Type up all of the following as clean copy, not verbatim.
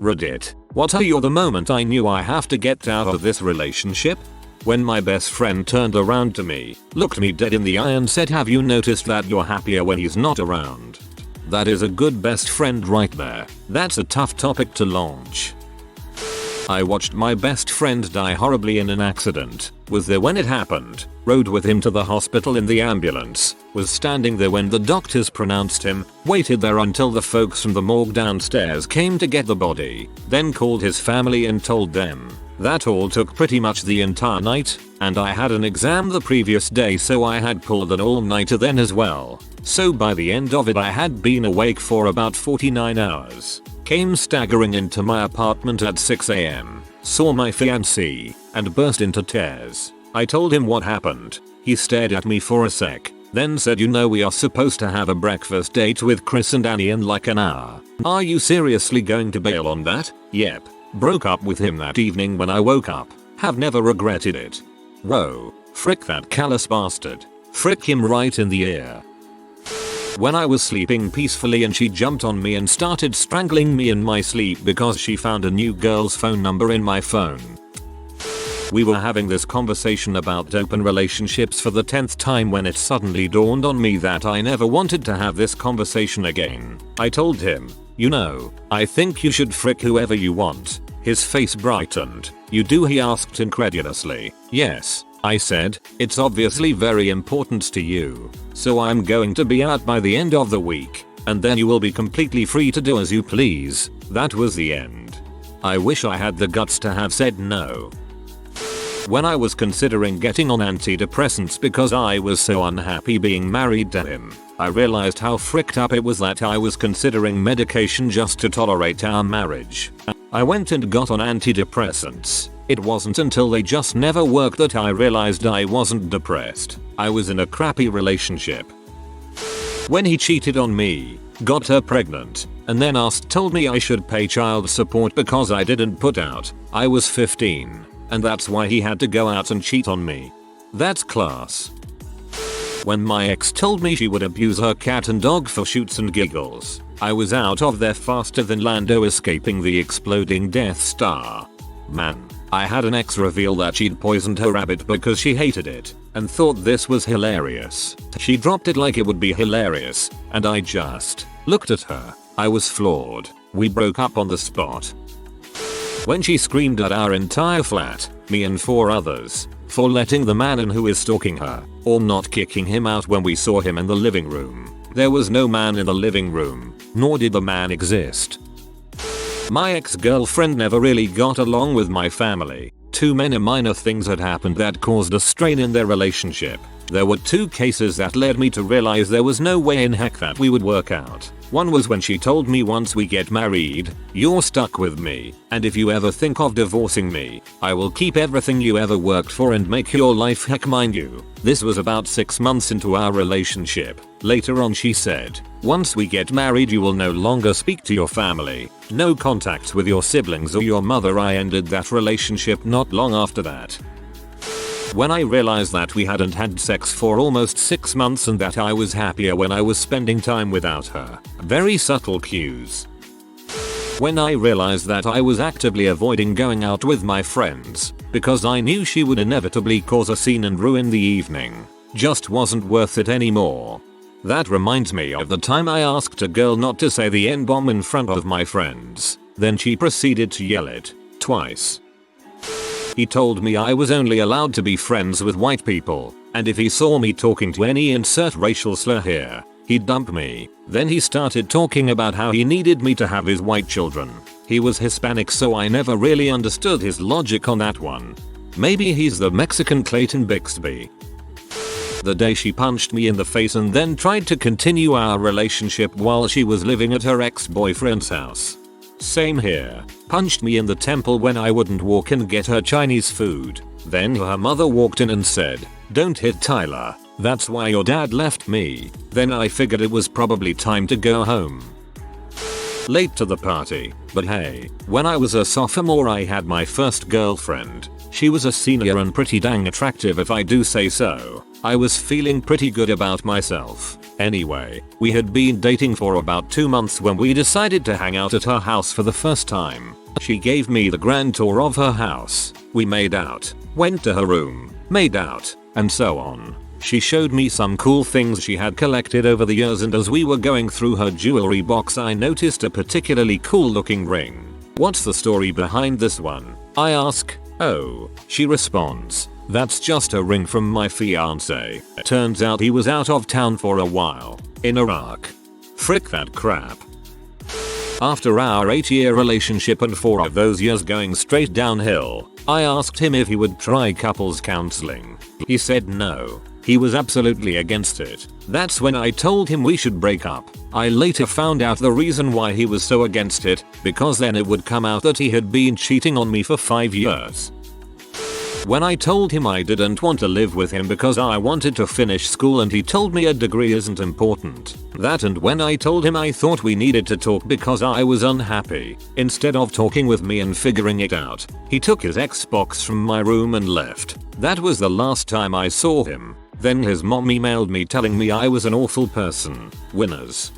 Reddit. What are you? The moment I knew I have to get out of this relationship? When my best friend turned around to me, looked me dead in the eye and said, have you noticed that you're happier when he's not around? That is a good best friend right there. That's a tough topic to launch. I watched my best friend die horribly in an accident, was there when it happened, rode with him to the hospital in the ambulance, was standing there when the doctors pronounced him, waited there until the folks from the morgue downstairs came to get the body, then called his family and told them. That all took pretty much the entire night, and I had an exam the previous day, so I had pulled an all-nighter then as well. So by the end of it I had been awake for about 49 hours. Came staggering into my apartment at 6 AM, saw my fiancée, and burst into tears. I told him what happened. He stared at me for a sec, then said, you know we are supposed to have a breakfast date with Chris and Annie in like an hour. Are you seriously going to bail on that? Yep. Broke up with him that evening when I woke up. Have never regretted it. Whoa. Frick that callous bastard. Frick him right in the ear. When I was sleeping peacefully and she jumped on me and started strangling me in my sleep because she found a new girl's phone number in my phone. We were having this conversation about open relationships for the 10th time when it suddenly dawned on me that I never wanted to have this conversation again. I told him, you know, I think you should frick whoever you want. His face brightened. You do? He asked incredulously. Yes, I said, it's obviously very important to you. So I'm going to be out by the end of the week, and then you will be completely free to do as you please. That was the end. I wish I had the guts to have said no. When I was considering getting on antidepressants because I was so unhappy being married to him, I realized how fricked up it was that I was considering medication just to tolerate our marriage. I went and got on antidepressants. It wasn't until they just never worked that I realized I wasn't depressed. I was in a crappy relationship. When he cheated on me, got her pregnant, and then told me I should pay child support because I didn't put out. I was 15. And that's why he had to go out and cheat on me. That's class. When my ex told me she would abuse her cat and dog for shoots and giggles, I was out of there faster than Lando escaping the exploding Death Star. Man, I had an ex reveal that she'd poisoned her rabbit because she hated it and thought this was hilarious. She dropped it like it would be hilarious, and I just looked at her. I was floored. We broke up on the spot. When she screamed at our entire flat, me and 4 others, for letting the man in who is stalking her, or not kicking him out when we saw him in the living room. There was no man in the living room, nor did the man exist. My ex-girlfriend never really got along with my family. Too many minor things had happened that caused a strain in their relationship. There were 2 cases that led me to realize there was no way in heck that we would work out. One was when she told me once we get married, you're stuck with me, and if you ever think of divorcing me, I will keep everything you ever worked for and make your life heck, mind you. This was about 6 months into our relationship. Later on she said, once we get married you will no longer speak to your family, no contact with your siblings or your mother. I ended that relationship not long after that. When I realized that we hadn't had sex for almost 6 months and that I was happier when I was spending time without her. Very subtle cues. When I realized that I was actively avoiding going out with my friends because I knew she would inevitably cause a scene and ruin the evening. Just wasn't worth it anymore. That reminds me of the time I asked a girl not to say the N-bomb in front of my friends. Then she proceeded to yell it twice. He told me I was only allowed to be friends with white people, and if he saw me talking to any insert racial slur here, he'd dump me. Then he started talking about how he needed me to have his white children. He was Hispanic, so I never really understood his logic on that one. Maybe he's the Mexican Clayton Bixby. The day she punched me in the face and then tried to continue our relationship while she was living at her ex-boyfriend's house. Same here. Punched me in the temple when I wouldn't walk and get her Chinese food. Then her mother walked in and said, "Don't hit Tyler. That's why your dad left me." Then I figured it was probably time to go home. Late to the party, but hey, when I was a sophomore I had my first girlfriend. She was a senior and pretty dang attractive if I do say so. I was feeling pretty good about myself. Anyway, we had been dating for about 2 months when we decided to hang out at her house for the first time. She gave me the grand tour of her house. We made out, went to her room, made out, and so on. She showed me some cool things she had collected over the years, and as we were going through her jewelry box I noticed a particularly cool looking ring. "What's the story behind this one?" I ask. "Oh," she responds, "that's just a ring from my fiance. Turns out he was out of town for a while. In Iraq." Frick that crap. After our 8-year relationship and 4 of those years going straight downhill, I asked him if he would try couples counseling. He said no. He was absolutely against it. That's when I told him we should break up. I later found out the reason why he was so against it, because then it would come out that he had been cheating on me for 5 years. When I told him I didn't want to live with him because I wanted to finish school, and he told me a degree isn't important. That, and when I told him I thought we needed to talk because I was unhappy, instead of talking with me and figuring it out, he took his Xbox from my room and left. That was the last time I saw him. Then his mom emailed me telling me I was an awful person. Winners.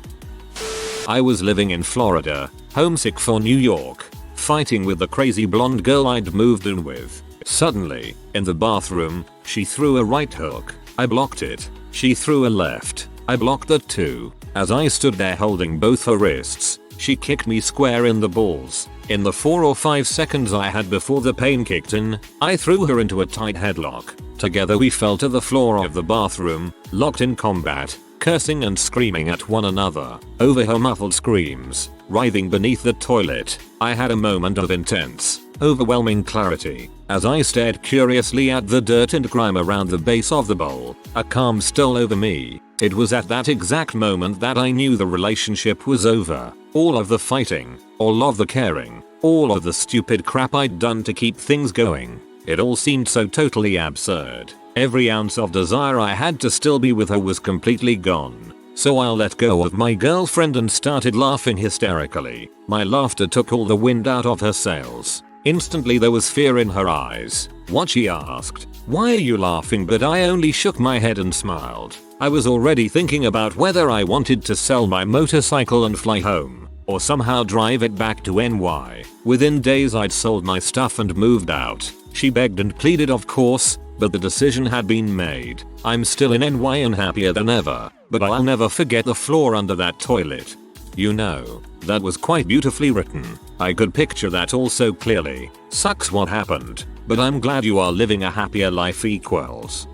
I was living in Florida, homesick for New York, fighting with the crazy blonde girl I'd moved in with. Suddenly, in the bathroom, she threw a right hook. I blocked it. She threw a left. I blocked that too. As I stood there holding both her wrists, she kicked me square in the balls. In the 4 or 5 seconds I had before the pain kicked in, I threw her into a tight headlock. Together we fell to the floor of the bathroom, locked in combat, cursing and screaming at one another. Over her muffled screams, writhing beneath the toilet, I had a moment of intense, overwhelming clarity. As I stared curiously at the dirt and grime around the base of the bowl, a calm stole over me. It was at that exact moment that I knew the relationship was over. All of the fighting, all of the caring, all of the stupid crap I'd done to keep things going. It all seemed so totally absurd. Every ounce of desire I had to still be with her was completely gone. So I let go of my girlfriend and started laughing hysterically. My laughter took all the wind out of her sails. Instantly there was fear in her eyes. "What?" she asked. "Why are you laughing?" But I only shook my head and smiled. I was already thinking about whether I wanted to sell my motorcycle and fly home, or somehow drive it back to NY. Within days I'd sold my stuff and moved out. She begged and pleaded, of course, but the decision had been made. I'm still in NY and happier than ever, but I'll never forget the floor under that toilet. You know, that was quite beautifully written. I could picture that all so clearly. Sucks what happened, but I'm glad you are living a happier life equals.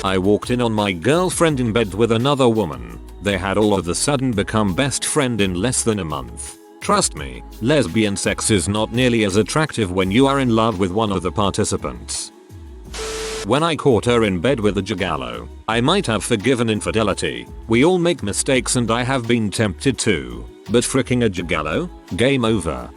I walked in on my girlfriend in bed with another woman. They had all of a sudden become best friend in less than a month. Trust me, lesbian sex is not nearly as attractive when you are in love with one of the participants. When I caught her in bed with a gigolo, I might have forgiven infidelity. We all make mistakes and I have been tempted to. But fricking a gigolo? Game over.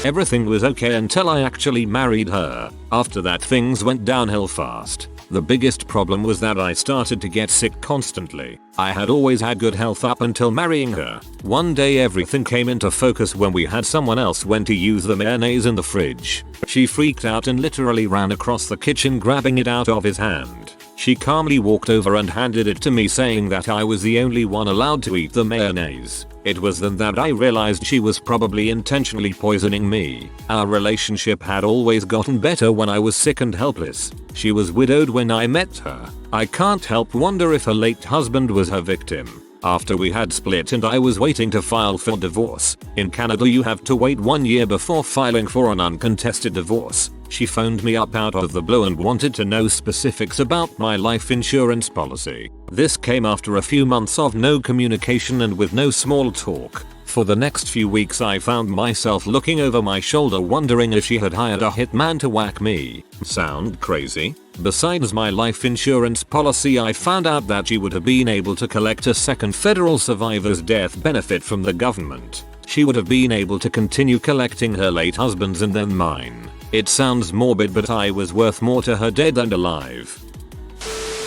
Everything was okay until I actually married her. After that things went downhill fast. The biggest problem was that I started to get sick constantly. I had always had good health up until marrying her. One day everything came into focus when we had someone else went to use the mayonnaise in the fridge. She freaked out and literally ran across the kitchen grabbing it out of his hand. She calmly walked over and handed it to me, saying that I was the only one allowed to eat the mayonnaise. It was then that I realized she was probably intentionally poisoning me. Our relationship had always gotten better when I was sick and helpless. She was widowed when I met her. I can't help wonder if her late husband was her victim. After we had split and I was waiting to file for divorce. In Canada you have to wait 1 year before filing for an uncontested divorce. She phoned me up out of the blue and wanted to know specifics about my life insurance policy. This came after a few months of no communication and with no small talk. For the next few weeks I found myself looking over my shoulder wondering if she had hired a hitman to whack me. Sound crazy? Besides my life insurance policy, I found out that she would have been able to collect a second federal survivor's death benefit from the government. She would have been able to continue collecting her late husband's and then mine. It sounds morbid, but I was worth more to her dead than alive.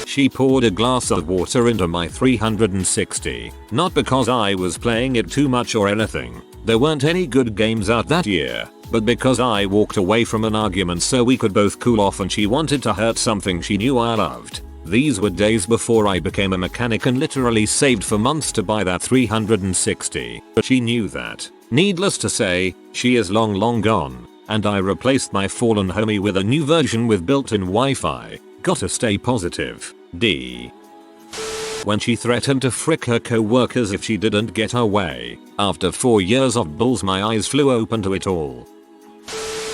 She poured a glass of water into my 360. Not because I was playing it too much or anything. There weren't any good games out that year. But because I walked away from an argument so we could both cool off and she wanted to hurt something she knew I loved. These were days before I became a mechanic and literally saved for months to buy that 360. But she knew that. Needless to say, she is long gone, and I replaced my fallen homie with a new version with built-in Wi-Fi. Gotta stay positive. D. When she threatened to frick her co-workers if she didn't get her way. After 4 years of bulls, my eyes flew open to it all.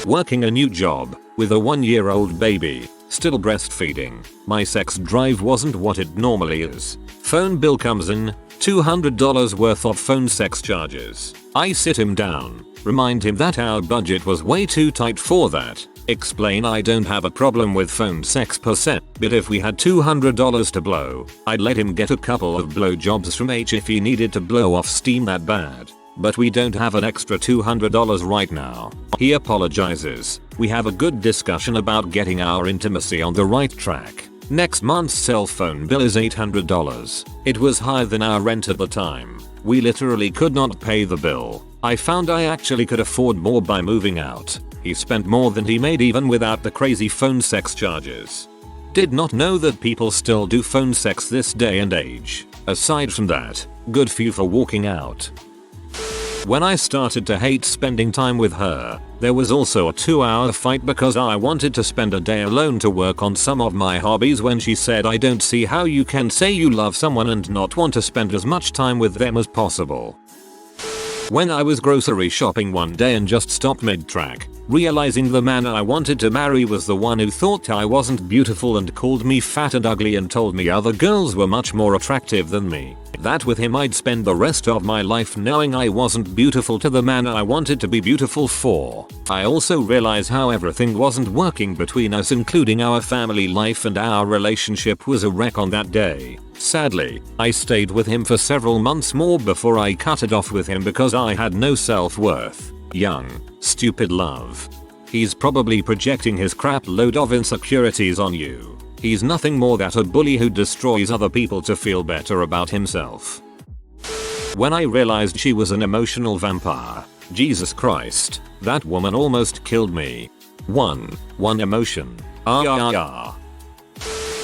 Working a new job, with a 1-year-old baby, still breastfeeding. My sex drive wasn't what it normally is. Phone bill comes in, $200 worth of phone sex charges. I sit him down, remind him that our budget was way too tight for that. Explain I don't have a problem with phone sex per se, but if we had $200 to blow, I'd let him get a couple of blowjobs from H if he needed to blow off steam that bad. But we don't have an extra $200 right now. He apologizes. We have a good discussion about getting our intimacy on the right track. Next month's cell phone bill is $800. It was higher than our rent at the time. We literally could not pay the bill. I found I actually could afford more by moving out. He spent more than he made even without the crazy phone sex charges. Did not know that people still do phone sex this day and age. Aside from that, good for you for walking out. When I started to hate spending time with her, there was also a 2-hour fight because I wanted to spend a day alone to work on some of my hobbies when she said I don't see how you can say you love someone and not want to spend as much time with them as possible. When I was grocery shopping one day and just stopped mid-track, realizing the man I wanted to marry was the one who thought I wasn't beautiful and called me fat and ugly and told me other girls were much more attractive than me. That with him I'd spend the rest of my life knowing I wasn't beautiful to the man I wanted to be beautiful for. I also realized how everything wasn't working between us, including our family life, and our relationship was a wreck on that day. Sadly, I stayed with him for several months more before I cut it off with him because I had no self-worth. Young, stupid love. He's probably projecting his crap load of insecurities on you. He's nothing more than a bully who destroys other people to feel better about himself. When I realized she was an emotional vampire, Jesus Christ, that woman almost killed me. One emotion.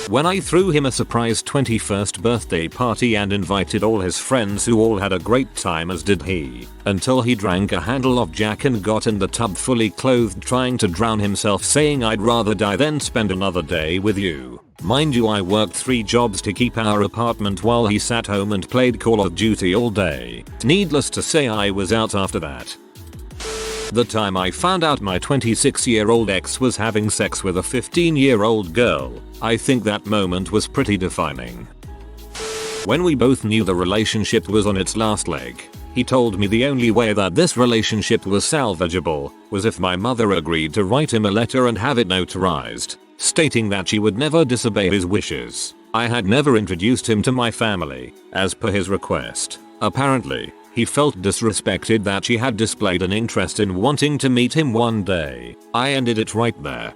When I threw him a surprise 21st birthday party and invited all his friends who all had a great time, as did he, until he drank a handle of Jack and got in the tub fully clothed trying to drown himself, saying I'd rather die than spend another day with you. Mind you, I worked 3 jobs to keep our apartment while he sat home and played Call of Duty all day. Needless to say, I was out after that. The time I found out my 26-year-old ex was having sex with a 15-year-old girl, I think that moment was pretty defining. When we both knew the relationship was on its last leg, he told me the only way that this relationship was salvageable was if my mother agreed to write him a letter and have it notarized, stating that she would never disobey his wishes. I had never introduced him to my family, as per his request. Apparently, he felt disrespected that she had displayed an interest in wanting to meet him one day. I ended it right there.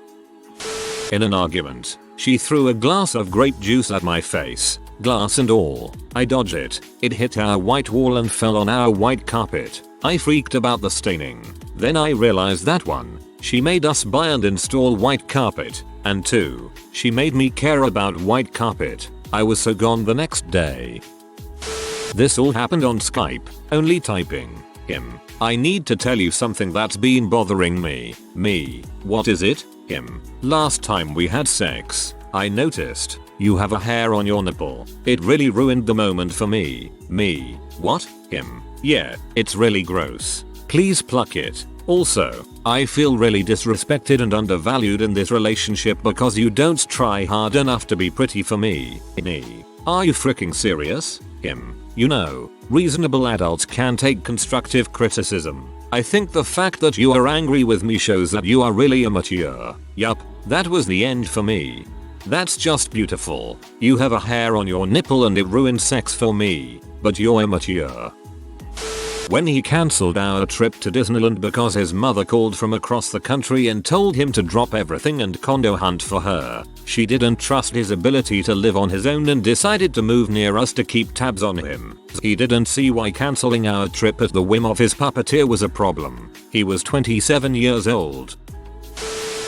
In an argument, she threw a glass of grape juice at my face, glass and all. I dodged it. It hit our white wall and fell on our white carpet. I freaked about the staining. Then I realized that 1, she made us buy and install white carpet, and 2, she made me care about white carpet. I was so gone the next day. This all happened on Skype, only typing. Him. I need to tell you something that's been bothering me. Me. What is it? Him. Last time we had sex, I noticed you have a hair on your nipple. It really ruined the moment for me. Me. What? Him. Yeah, it's really gross. Please pluck it. Also, I feel really disrespected and undervalued in this relationship because you don't try hard enough to be pretty for me. Me. Are you freaking serious? Him. You know, reasonable adults can take constructive criticism. I think the fact that you are angry with me shows that you are really immature. Yup, that was the end for me. That's just beautiful. You have a hair on your nipple and it ruined sex for me, but you're immature. When he cancelled our trip to Disneyland because his mother called from across the country and told him to drop everything and condo hunt for her, she didn't trust his ability to live on his own and decided to move near us to keep tabs on him. He didn't see why cancelling our trip at the whim of his puppeteer was a problem. He was 27 years old.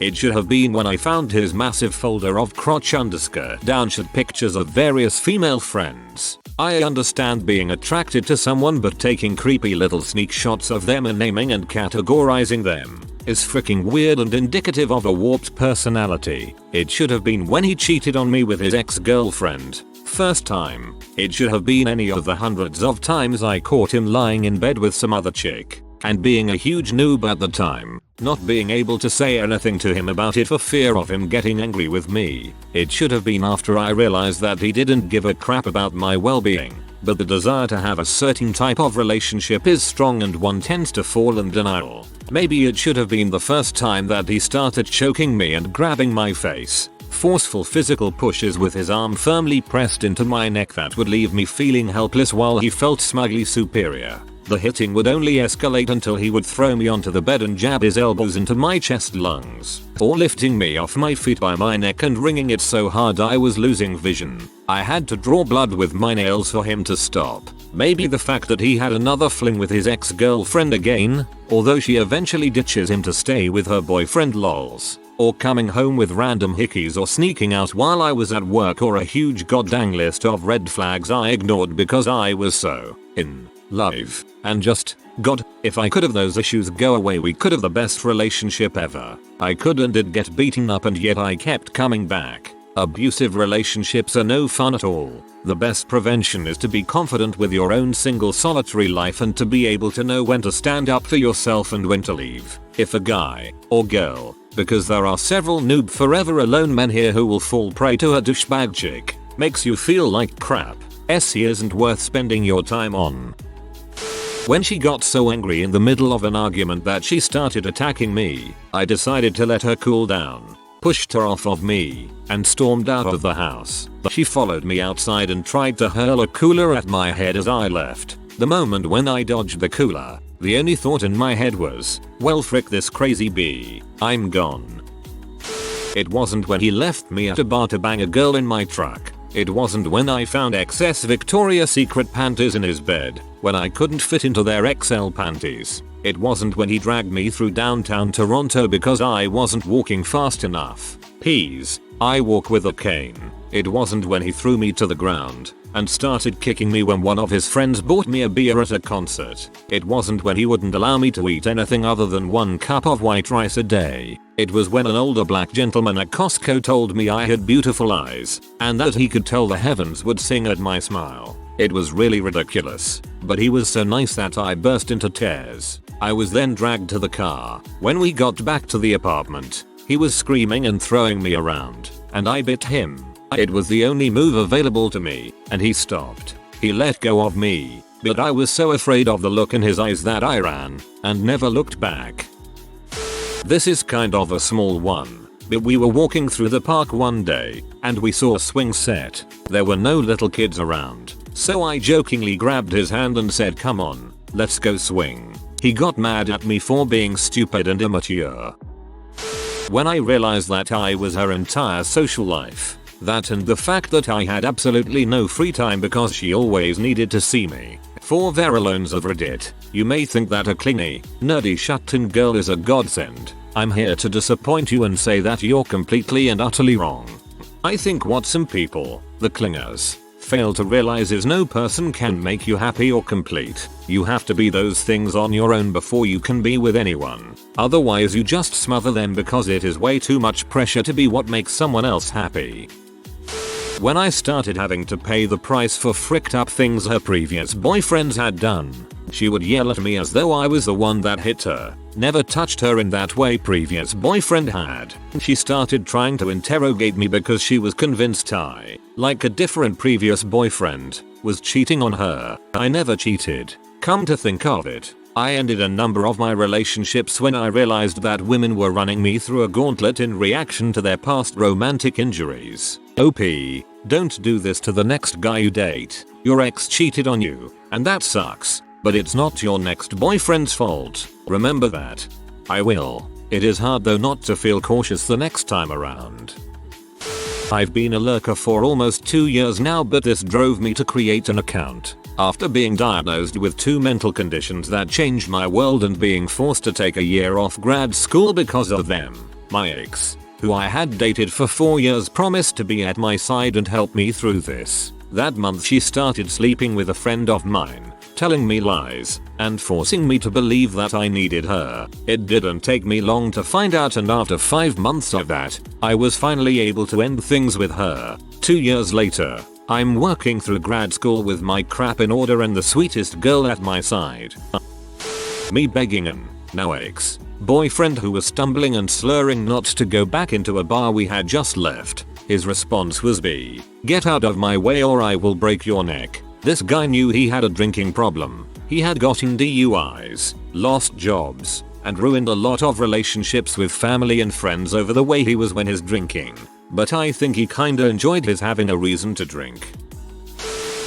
It should have been when I found his massive folder of crotch underskirt downshot pictures of various female friends. I understand being attracted to someone, but taking creepy little sneak shots of them and naming and categorizing them is freaking weird and indicative of a warped personality. It should have been when he cheated on me with his ex-girlfriend. First time. It should have been any of the hundreds of times I caught him lying in bed with some other chick. And being a huge noob at the time, not being able to say anything to him about it for fear of him getting angry with me. It should have been after I realized that he didn't give a crap about my well-being, but the desire to have a certain type of relationship is strong and one tends to fall in denial. Maybe it should have been the first time that he started choking me and grabbing my face. Forceful physical pushes with his arm firmly pressed into my neck that would leave me feeling helpless while he felt smugly superior. The hitting would only escalate until he would throw me onto the bed and jab his elbows into my chest lungs, or lifting me off my feet by my neck and wringing it so hard I was losing vision. I had to draw blood with my nails for him to stop. Maybe the fact that he had another fling with his ex-girlfriend again, although she eventually ditches him to stay with her boyfriend lols, or coming home with random hickeys or sneaking out while I was at work, or a huge goddamn list of red flags I ignored because I was so in love. And just, God, if I could have those issues go away, we could have the best relationship ever. I could and did get beaten up and yet I kept coming back. Abusive relationships are no fun at all. The best prevention is to be confident with your own single solitary life and to be able to know when to stand up for yourself and when to leave. If a guy or girl, because there are several noob forever alone men here who will fall prey to a douchebag chick, makes you feel like crap, he isn't worth spending your time on. When she got so angry in the middle of an argument that she started attacking me, I decided to let her cool down, pushed her off of me, and stormed out of the house. She followed me outside and tried to hurl a cooler at my head as I left. The moment when I dodged the cooler, the only thought in my head was, well frick this crazy bee, I'm gone. It wasn't when he left me at a bar to bang a girl in my truck. It wasn't when I found XS Victoria's Secret panties in his bed, when I couldn't fit into their XL panties. It wasn't when he dragged me through downtown Toronto because I wasn't walking fast enough. Peas, I walk with a cane. It wasn't when he threw me to the ground and started kicking me when one of his friends bought me a beer at a concert. It wasn't when he wouldn't allow me to eat anything other than 1 cup of white rice a day. It was when an older black gentleman at Costco told me I had beautiful eyes and that he could tell the heavens would sing at my smile. It was really ridiculous, but he was so nice that I burst into tears. I was then dragged to the car. When we got back to the apartment, he was screaming and throwing me around, and I bit him. It was the only move available to me, and he stopped. He let go of me, but I was so afraid of the look in his eyes that I ran and never looked back. This is kind of a small one, but we were walking through the park one day, and we saw a swing set. There were no little kids around, so I jokingly grabbed his hand and said, come on, let's go swing. He got mad at me for being stupid and immature. When I realized that I was her entire social life, that and the fact that I had absolutely no free time because she always needed to see me. For Veralones of Reddit, you may think that a clingy, nerdy shut-in girl is a godsend. I'm here to disappoint you and say that you're completely and utterly wrong. I think what some people, the clingers, fail to realize is no person can make you happy or complete. You have to be those things on your own before you can be with anyone. Otherwise you just smother them because it is way too much pressure to be what makes someone else happy. When I started having to pay the price for fricked up things her previous boyfriends had done, she would yell at me as though I was the one that hit her. Never touched her in that way previous boyfriend had. She started trying to interrogate me because she was convinced I, like a different previous boyfriend, was cheating on her. I never cheated. Come to think of it, I ended a number of my relationships when I realized that women were running me through a gauntlet in reaction to their past romantic injuries. OP, don't do this to the next guy you date. Your ex cheated on you, and that sucks, but it's not your next boyfriend's fault. Remember that. I will. It is hard though not to feel cautious the next time around. I've been a lurker for almost 2 years now, but this drove me to create an account. After being diagnosed with 2 mental conditions that changed my world and being forced to take a year off grad school because of them, My ex, who I had dated for 4 years, promised to be at my side and help me through this. That month she started sleeping with a friend of mine, telling me lies, and forcing me to believe that I needed her. It didn't take me long to find out, and after 5 months of that, I was finally able to end things with her. 2 years later, I'm working through grad school with my crap in order and the sweetest girl at my side. Me begging an now ex boyfriend who was stumbling and slurring not to go back into a bar we had just left. His response was "Get out of my way or I will break your neck." This guy knew he had a drinking problem. He had gotten DUIs, lost jobs, and ruined a lot of relationships with family and friends over the way he was when he's drinking. But I think he kinda enjoyed his having a reason to drink.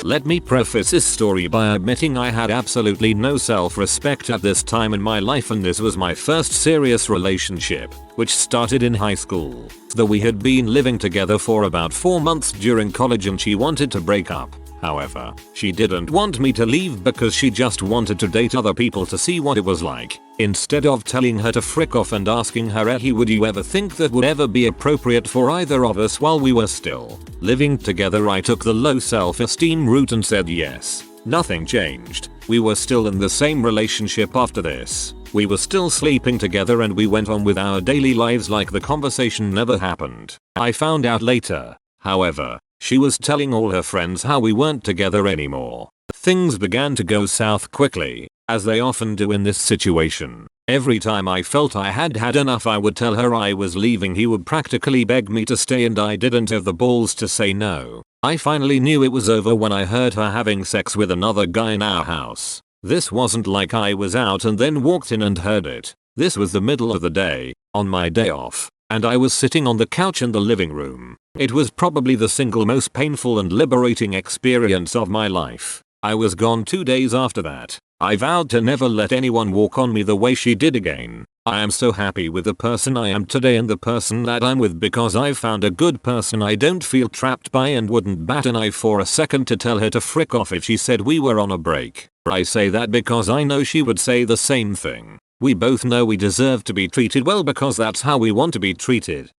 Let me preface this story by admitting I had absolutely no self-respect at this time in my life, and this was my first serious relationship, which started in high school. Though we had been living together for about 4 months during college and she wanted to break up. However, she didn't want me to leave because she just wanted to date other people to see what it was like. Instead of telling her to frick off and asking her, "Hey, would you ever think that would ever be appropriate for either of us while we were still living together?" I took the low self-esteem route and said yes. Nothing changed. We were still in the same relationship after this. We were still sleeping together and we went on with our daily lives like the conversation never happened. I found out later, however, she was telling all her friends how we weren't together anymore. Things began to go south quickly, as they often do in this situation. Every time I felt I had had enough, I would tell her I was leaving. He would practically beg me to stay and I didn't have the balls to say no. I finally knew it was over when I heard her having sex with another guy in our house. This wasn't like I was out and then walked in and heard it. This was the middle of the day, on my day off, and I was sitting on the couch in the living room. It was probably the single most painful and liberating experience of my life. I was gone 2 days after that. I vowed to never let anyone walk on me the way she did again. I am so happy with the person I am today and the person that I'm with because I've found a good person I don't feel trapped by and wouldn't bat an eye for a second to tell her to frick off if she said we were on a break. I say that because I know she would say the same thing. We both know we deserve to be treated well because that's how we want to be treated.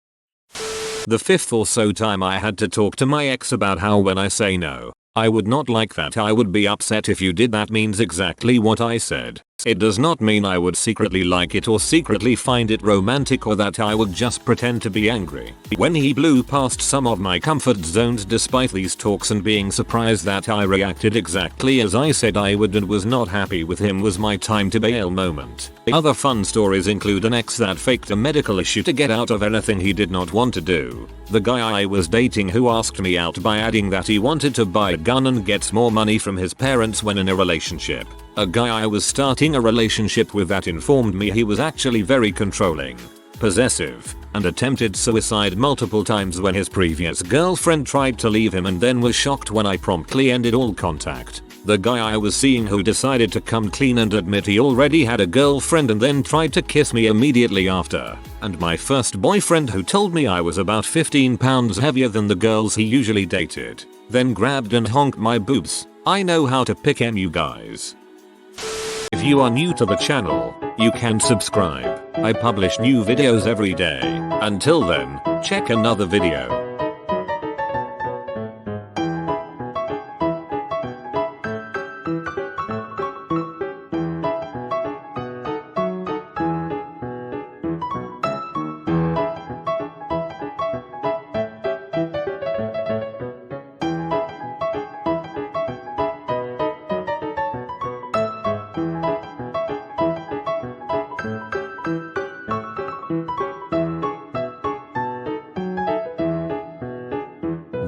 The 5th or so time I had to talk to my ex about how when I say no, I would not like that. I would be upset if you did. That means exactly what I said. It does not mean I would secretly like it or secretly find it romantic or that I would just pretend to be angry. When he blew past some of my comfort zones despite these talks and being surprised that I reacted exactly as I said I would and was not happy with him, was my time to bail moment. Other fun stories include an ex that faked a medical issue to get out of anything he did not want to do. The guy I was dating who asked me out by adding that he wanted to buy a gun and gets more money from his parents when in a relationship. A guy I was starting a relationship with that informed me he was actually very controlling, possessive, and attempted suicide multiple times when his previous girlfriend tried to leave him and then was shocked when I promptly ended all contact. The guy I was seeing who decided to come clean and admit he already had a girlfriend and then tried to kiss me immediately after. And my first boyfriend who told me I was about 15 pounds heavier than the girls he usually dated. Then grabbed and honked my boobs. I know how to pick you guys. If you are new to the channel, you can subscribe. I publish new videos every day. Until then, check another video.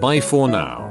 Bye for now.